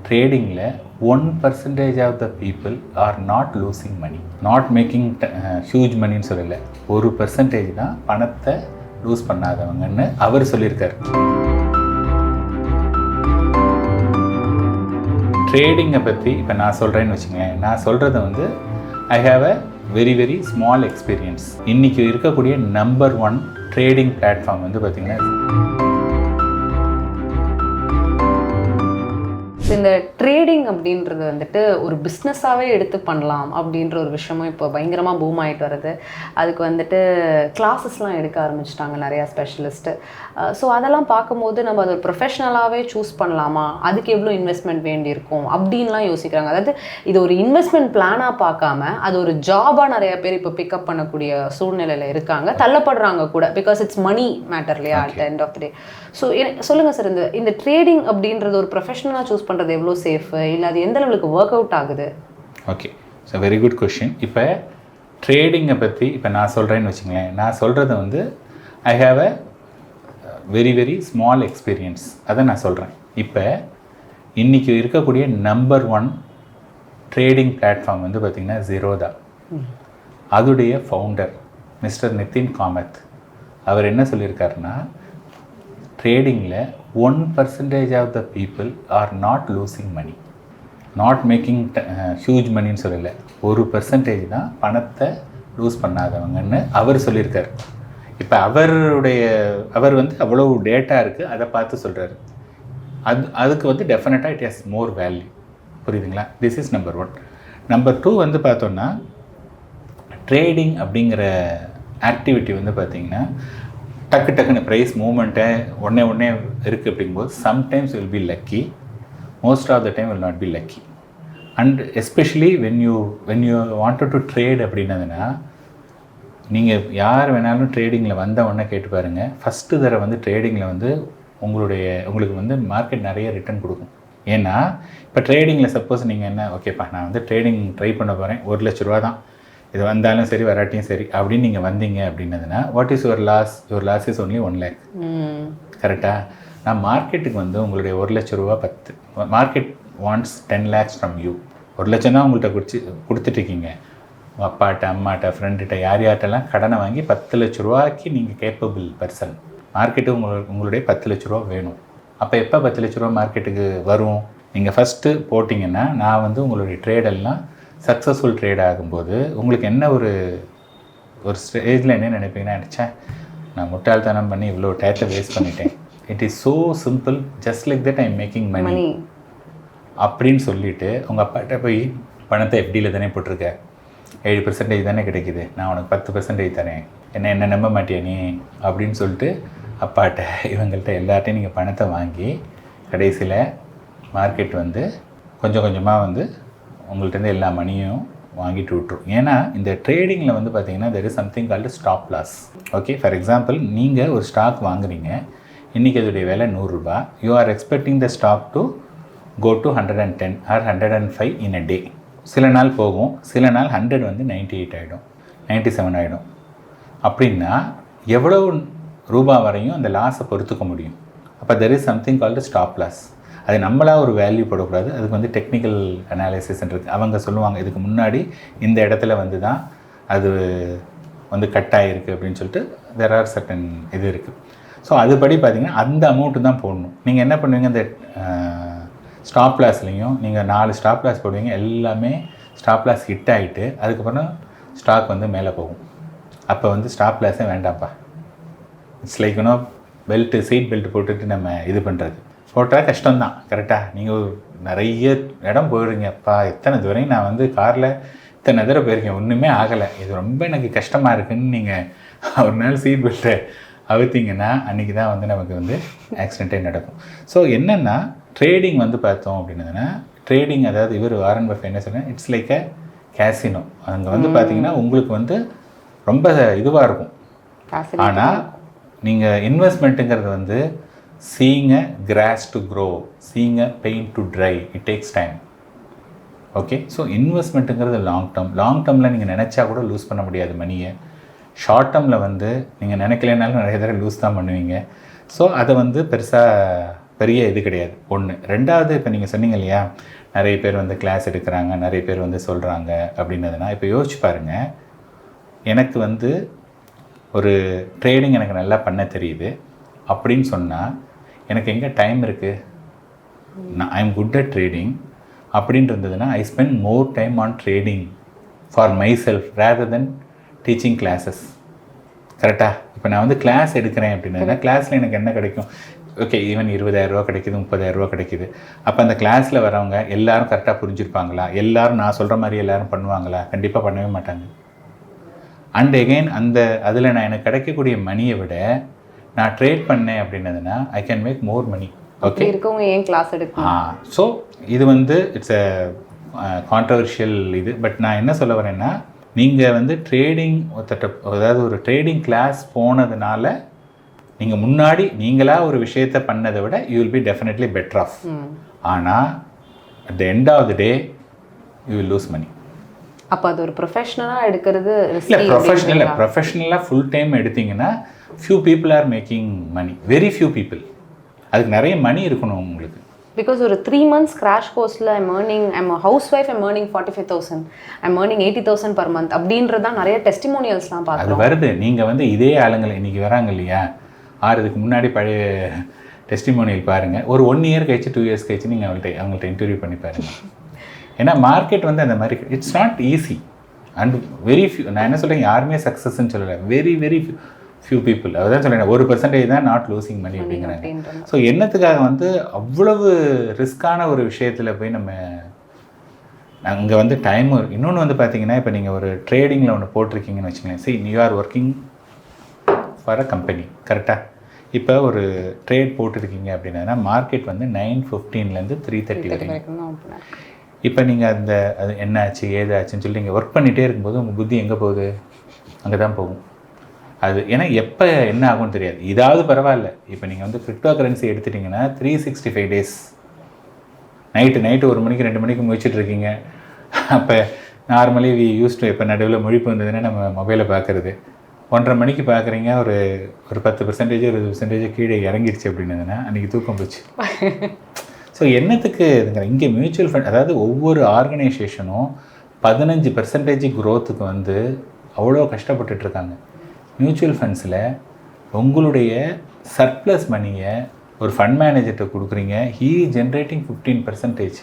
ட்ரேடிங்கில் 1% of the people are not losing money, not making huge மணின்னு சொல்லலை, 1% தான் பணத்தை லூஸ் பண்ணாதவங்கன்னு அவர் சொல்லியிருக்கார். ட்ரேடிங்கை பற்றி இப்போ நான் சொல்கிறேன்னு வச்சுங்களேன், நான் சொல்கிறது வந்து I have a very very small experience. இன்றைக்கி இருக்கக்கூடிய நம்பர் 1 ட்ரேடிங் பிளாட்ஃபார்ம் வந்து பார்த்திங்கன்னா, இந்த ட்ரேடிங் அப்படின்றது வந்துட்டு ஒரு பிஸ்னஸாகவே எடுத்து பண்ணலாம் அப்படின்ற ஒரு விஷயமும் இப்போ பயங்கரமாக பூம் ஆகிட்டு வருது. அதுக்கு வந்துட்டு கிளாஸஸ்லாம் எடுக்க ஆரம்பிச்சிட்டாங்க நிறையா ஸ்பெஷலிஸ்ட்டு. ஸோ அதெல்லாம் பார்க்கும்போது நம்ம அதை ஒரு ப்ரொஃபஷ்னலாகவே சூஸ் பண்ணலாமா, அதுக்கு எவ்வளோ இன்வெஸ்ட்மெண்ட் வேண்டியிருக்கும் அப்படின்லாம் யோசிக்கிறாங்க. அதாவது இது ஒரு இன்வெஸ்ட்மெண்ட் பிளானாக பார்க்காம அது ஒரு ஜாபாக நிறைய பேர் இப்போ பிக்கப் பண்ணக்கூடிய சூழ்நிலையில் இருக்காங்க, தள்ளப்படுறாங்க கூட. பிகாஸ் இட்ஸ் மணி மேட்டர் இல்லையா at the end of the day. So சொல்லுங்கள் சார், இந்த ட்ரேடிங் அப்படின்றது ஒரு ப்ரொஃபஷனலாக சூஸ் பண்ணுறது எவ்வளோ சேஃபு, இல்லை அது எந்த லெவலுக்கு ஒர்க் அவுட் ஆகுது? Okay, so very good question. இப்போ ட்ரேடிங்கை பற்றி இப்போ நான் சொல்கிறேன்னு வச்சுங்களேன், நான் சொல்கிறது வந்து I have a very very small experience, அதை நான் சொல்கிறேன். இப்போ இன்றைக்கி இருக்கக்கூடிய நம்பர் 1 ட்ரேடிங் பிளாட்ஃபார்ம் வந்து பார்த்திங்கன்னா ஜீரோதா. அதுடைய ஃபவுண்டர் மிஸ்டர் நிதின் காமத் அவர் என்ன சொல்லியிருக்காருன்னா, ட்ரேடிங்கில் 1% of the people are not losing money, not making huge மணின்னு சொல்லலை, 1% தான் பணத்தை லூஸ் பண்ணாதவங்கன்னு அவர் சொல்லியிருக்கார். இப்போ அவர் வந்து அவ்வளோ டேட்டா இருக்குது, அதை பார்த்து சொல்கிறாரு. அதுக்கு வந்து டெஃபினட்டாக இட் ஹஸ் மோர் வேல்யூ. புரியுதுங்களா? This is number 1. நம்பர் 2 வந்து பார்த்தோன்னா, ட்ரேடிங் அப்படிங்கிற ஆக்டிவிட்டி வந்து பார்த்திங்கன்னா டக்குன்னு ப்ரைஸ் மூமெண்ட்டை ஒன்றே இருக்குது அப்படிங்கும்போது sometimes will be lucky, most of the time will not be lucky. And especially when you wanted to trade அப்படின்னதுன்னா, நீங்கள் யார் வேணாலும் ட்ரேடிங்கில் வந்த உடனே கேட்டு பாருங்கள், ஃபஸ்ட்டு தடவை வந்து ட்ரேடிங்கில் வந்து உங்களுக்கு வந்து மார்க்கெட் நிறைய ரிட்டர்ன் கொடுக்கும். ஏன்னா இப்போ ட்ரேடிங்கில் சப்போஸ் நீங்கள் என்ன, ஓகேப்பா நான் வந்து ட்ரேடிங் ட்ரை பண்ண போகிறேன், 1 லட்ச ரூபா தான், இது வந்தாலும் சரி வராட்டியும் சரி அப்படின்னு நீங்கள் வந்தீங்க அப்படின்னதுன்னா, what is your loss? Your loss is only 1 lakh. கரெக்டாக? நான் மார்க்கெட்டுக்கு வந்து உங்களுடைய 1 லட்ச ரூபா 10, market wants 10 lakhs from you. 1 லட்சம் தான் உங்கள்கிட்ட கொடுத்துட்ருக்கீங்க. அப்பாட்ட அம்மாட்ட ஃப்ரெண்டுகிட்ட யார்கிட்டலாம் கடனை வாங்கி 10 லட்ச ரூபாய்க்கு நீங்கள் கேப்பபிள் பர்சன். மார்க்கெட்டு உங்களுடைய 10 லட்ச ரூபா வேணும். அப்போ எப்போ 10 லட்ச ரூபா மார்க்கெட்டுக்கு வரும்? நீங்கள் ஃபஸ்ட்டு போட்டிங்கன்னா, நான் வந்து உங்களுடைய ட்ரேடெல்லாம் சக்ஸஸ்ஃபுல் ட்ரேட் ஆகும்போது உங்களுக்கு என்ன ஒரு ஸ்டேஜில் என்ன நினைப்பீங்கன்னா, நினச்சேன் நான் முட்டாள்தனம் பண்ணி இவ்வளோ டயத்தை வேஸ்ட் பண்ணிட்டேன், it is so simple, just like that I am making money அப்படின்னு சொல்லிவிட்டு உங்கள் அப்பாட்ட போய் பணத்தை எஃப்டியில் தானே போட்டிருக்க, 7% தானே கிடைக்கிது, நான் உனக்கு 10% தரேன், என்ன நம்ப மாட்டியா நீ அப்படின்னு சொல்லிட்டு அப்பாட்ட இவங்கள்ட்ட எல்லார்ட்டையும் நீங்கள் பணத்தை வாங்கி கடைசியில் மார்க்கெட் வந்து கொஞ்சம் கொஞ்சமாக வந்து உங்கள்கிட்ட எல்லா மணியும் வாங்கிட்டு விட்டுரும். ஏன்னா இந்த ட்ரேடிங்கில் வந்து பார்த்தீங்கன்னா there is something called stop loss. Okay, for example நீங்கள் ஒரு ஸ்டாக் வாங்குறீங்க, இன்றைக்கி அதோடைய விலை 100 ரூபா. You are expecting the stock to go to 110 or 105 in a day. சில நாள் போகும், சில நாள் 100 வந்து 98 ஆகிடும், 97 ஆகிடும். அப்படின்னா எவ்வளோ ரூபா வரையும் அந்த லாஸை பொறுத்துக்க முடியும். அப்போ there is something called stop loss. அது நம்மளாக ஒரு வேல்யூ போடக்கூடாது, அதுக்கு வந்து டெக்னிக்கல் அனாலிசிஸ்ன்றது. அவங்க சொல்லுவாங்க இதுக்கு முன்னாடி இந்த இடத்துல வந்து தான் அது வந்து கட் ஆகிருக்கு அப்படின்னு சொல்லிட்டு there are certain இது இருக்குது. ஸோ அதுபடி பார்த்திங்கன்னா அந்த அமௌண்ட்டு தான் போடணும். நீங்கள் என்ன பண்ணுவீங்க, இந்த ஸ்டாப் லாஸ்லேயும் நீங்கள் 4 ஸ்டாப் லாஸ் போடுவீங்க, எல்லாமே ஸ்டாப் லாஸ் ஹிட் ஆகிட்டு அதுக்கப்புறம் ஸ்டாக் வந்து மேலே போகும். அப்போ வந்து ஸ்டாப் லாஸே வேண்டாம்ப்பா, இட்ஸ் லைக் சீட் பெல்ட் போட்டுட்டு நம்ம இது பண்ணுறது போட்டால் கஷ்டம்தான். கரெக்டாக? நீங்கள் நிறைய இடம் போயிடுங்கப்பா, எத்தனை தூரம் நான் வந்து காரில் இத்தனை தடவை போயிருக்கேன், ஒன்றுமே ஆகலை, இது ரொம்ப எனக்கு கஷ்டமாக இருக்குதுன்னு நீங்கள் ஒரு நாள் சீட் பெல்ட்டை அவுத்திங்கன்னா அன்றைக்கி தான் வந்து நமக்கு வந்து ஆக்சிடெண்ட்டே நடக்கும். ஸோ என்னென்னா ட்ரேடிங் வந்து பார்த்தோம் அப்படின்னதுன்னா, ட்ரேடிங் அதாவது இவர் வாரன் பஃபெட் என்ன சொன்னால், இட்ஸ் லைக் அ கேசினோ. அங்கே வந்து பார்த்தீங்கன்னா உங்களுக்கு வந்து ரொம்ப இதுவாக இருக்கும். ஆனால் நீங்கள் இன்வெஸ்ட்மெண்ட்டுங்கிறது வந்து seeing a grass to grow, seeing a paint to dry, it takes time. Okay, so இன்வெஸ்ட்மெண்ட்டுங்கிறது லாங் டேர்மில் நீங்கள் நினச்சா கூட லூஸ் பண்ண முடியாது மணியை. ஷார்ட் டேர்மில் வந்து நீங்கள் நினைக்கலனாலும் நிறைய தடவை லூஸ் தான் பண்ணுவீங்க. ஸோ அதை வந்து பெருசாக பெரிய இது கிடையாது. ஒன்று. ரெண்டாவது, இப்போ நீங்கள் சொன்னீங்க இல்லையா, நிறைய பேர் வந்து கிளாஸ் எடுக்கிறாங்க, நிறைய பேர் வந்து சொல்கிறாங்க அப்படின்னதுனா, இப்போ யோசிச்சு பாருங்கள். எனக்கு வந்து ஒரு ட்ரேடிங் எனக்கு நல்லா பண்ண தெரியுது அப்படின்னு சொன்னால் எனக்கு எங்கே டைம் இருக்குது? நான் I am good at trading அப்படின்னு இருந்ததுன்னா I spend more time on trading for my self rather then teaching classes. கரெக்டாக? இப்போ நான் வந்து கிளாஸ் எடுக்கிறேன் அப்படின்னா கிளாஸில் எனக்கு என்ன கிடைக்கும்? ஓகே, ஈவன் 20,000 கிடைக்குது, 30,000 கிடைக்குது. அப்போ அந்த கிளாஸில் வரவங்க எல்லோரும் கரெக்டாக புரிஞ்சுருப்பாங்களா? எல்லோரும் நான் சொல்கிற மாதிரி எல்லோரும் பண்ணுவாங்களா? கண்டிப்பாக பண்ணவே மாட்டாங்க. அண்ட் எகெயின் அதில் நான் எனக்கு கிடைக்கக்கூடிய மணியை விட நான் ட்ரேட் பண்ணேன் அப்படின்னதுன்னா I can make more money. Okay, இருக்கவங்க ஏன் கிளாஸ் எடுக்கணும்? ஸோ இது வந்து இட்ஸ் அ கான்ட்ரவர்ஷியல் இது. பட் நான் என்ன சொல்ல வரேன்னா, நீங்கள் வந்து ட்ரேடிங் அதாவது ஒரு ட்ரேடிங் கிளாஸ் போனதுனால நீங்கள் முன்னாடி நீங்களாக ஒரு விஷயத்தை பண்ணதை விட you will be definitely better off. ஆனால் at the end of the day you will lose money. அப்போ அது ஒரு ப்ரொஃபஷ்னலாக எடுக்கிறது இல்லை, ப்ரொஃபஷ்னலாக ஃபுல் டைம் எடுத்திங்கன்னா few people are making money, very few people. அதுக்கு நிறைய மணி இருக்கணும் உங்களுக்கு. பிகாஸ் ஒரு 3 months கிராஷ் கோர்ஸில் I'm housewife, I'm earning 45,000, I'm earning 80,000 per month அப்படின்றது தான் நிறைய டெஸ்டிமோனியல்ஸ்லாம் பார்க்குறோம். அது வருது. நீங்கள் வந்து இதே ஆளுங்களை இன்றைக்கி வராங்க இல்லையா, இதுக்கு முன்னாடி பழைய டெஸ்டிமோனியல் பாருங்கள். ஒரு 1 year கழிச்சு 2 years கழிச்சு நீங்கள் அவங்கள்ட்ட இன்டர்வியூ பண்ணி பாருங்கள். ஏன்னா மார்க்கெட் வந்து அந்த மாதிரி it's not easy and very few. நான் என்ன சொல்கிறேன், யாருமே சக்ஸஸ்ன்னு சொல்லலை, வெரி வெரி ஃபியூ பீப்புள். அதுதான் சொல்கிறேன், 1% தான் நாட் லூசிங் மணி அப்படிங்கிறாங்க. ஸோ என்னத்துக்காக வந்து அவ்வளவு ரிஸ்க்கான ஒரு விஷயத்தில் போய் நம்ம அங்கே வந்து டைம். இன்னொன்று வந்து பார்த்தீங்கன்னா, இப்போ நீங்கள் ஒரு ட்ரேடிங்கில் ஒன்று போட்டிருக்கீங்கன்னு வச்சுக்கோங்களேன். சரி, new are working for a company, கரெக்டாக? இப்போ ஒரு ட்ரேட் போட்டிருக்கீங்க அப்படின்னா மார்க்கெட் வந்து 9:15 3:30 வரைக்கும். இப்போ நீங்கள் அது என்ன ஆச்சு ஏதாச்சுன்னு சொல்லி நீங்கள் ஒர்க் பண்ணிகிட்டே இருக்கும்போது உங்கள் புத்தி எங்கே போகுது? அங்கே தான் போகும். அது ஏன்னா எப்போ என்ன ஆகும்னு தெரியாது. இதாவது பரவாயில்ல. இப்போ நீங்கள் வந்து கிரிப்டோ கரன்சி எடுத்துட்டிங்கன்னா 365 days நைட்டு 1 மணிக்கு 2 மணிக்கு முழிச்சிட்டு இருக்கீங்க. அப்போ நார்மலி யூஸ் டு இப்போ நடுவில் முழிப்பு வந்ததுன்னா நம்ம மொபைலை பார்க்குறது 1:30 மணிக்கு பார்க்குறீங்க, ஒரு 10% 20% கீழே இறங்கிடுச்சு அப்படின்னதுன்னா அன்றைக்கி தூக்கம் போச்சு. ஸோ என்னத்துக்கு இதுங்கிற இங்கே மியூச்சுவல் ஃபண்ட், அதாவது ஒவ்வொரு ஆர்கனைசேஷனும் 15% க்ரோத்துக்கு வந்து அவ்வளோ கஷ்டப்பட்டுட்ருக்காங்க. மியூச்சுவல் ஃபண்ட்ஸில் உங்களுடைய சர்ப்ளஸ் மணியை ஒரு ஃபண்ட் மேனேஜர்கிட்ட கொடுக்குறீங்க, ஹீ ஜென்ரேட்டிங் 15%.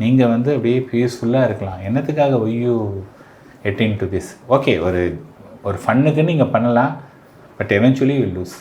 நீங்கள் வந்து அப்படியே பீஸ்ஃபுல்லாக இருக்கலாம். என்னத்துக்காக YU getting to this? Okay, ஒரு ஃபன்னுக்கு நீங்கள் பண்ணலாம், பட் எவென்ச்சுவலி வில் லூஸ்.